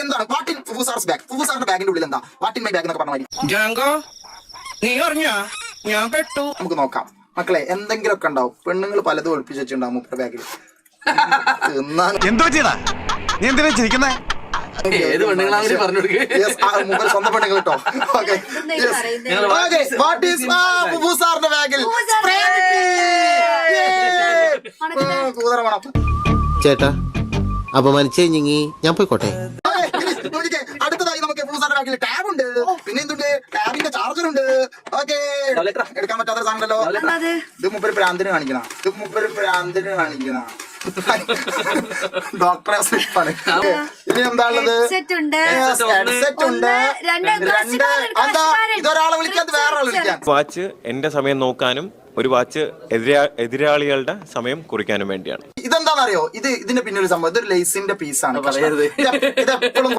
എന്താണ് വാട്ടിൻ ഫുഫുസാർസ് ബാഗ്? ഫുഫുസാറിന്റെ ബാഗിന്റെ ഉള്ളിൽ എന്താ? വാട്ടിൻ മൈ ബാഗ് എന്നൊക്കെ പറഞ്ഞ നീ അറിഞ്ഞാ ഞാൻ പെട്ടു. നമുക്ക് നോക്കാം മക്കളെ, എന്തെങ്കിലുമൊക്കെ ഉണ്ടാവും. പെണ്ണുങ്ങൾ പലതും ഒളിപ്പിച്ച് വെച്ചിട്ടുണ്ടാവും മുപ്പത് ബാഗിൽ. എന്തോ ചെയ്താ നീ എന്തിനാ ചിരിക്കുന്നേ? സ്വന്തം പെണ്ണുങ്ങൾ കേട്ടോ. വാട്ട് ഈസ് ഫുഫുസാറിന്റെ ബാഗിൽ? ചേട്ടാ അപമാനിച്ചേ ഞാൻ പോയിക്കോട്ടെ. അടുത്തതായി നമുക്ക് ഫുഫുസാറിന്റെ ബാഗിൽ ടാബ് ഉണ്ട്. പിന്നെ എന്തുണ്ട്? ടാബിന്റെ ചാർജർ ഉണ്ട്. ഓക്കെ, എടുക്കാൻ പറ്റാത്ത സാധനമല്ലോ. ഇത് മുപ്പര് പ്രാന്തിന് കാണിക്കണം. ഡോക്ടറെ സ്ലിപ്പാണ്. ഇനി എന്താണുള്ളത്? ഹെഡ്സെറ്റ് ഉണ്ട്. ഇതൊരാളെ വിളിക്കാൻ വേറൊരാളെ വിളിക്കാൻ. വാച്ച് എന്റെ സമയം നോക്കാനും ഒരു വാച്ച് എതിരാളികളുടെ സമയം കുറിക്കാനും വേണ്ടിയാണ്. ഇതെന്താണെന്നറിയോ? ഇതിന്റെ പിന്നെ ഒരു സംഭവം, ഇതൊരു ലേസിന്റെ പീസാണ്. ഇത് എപ്പോഴും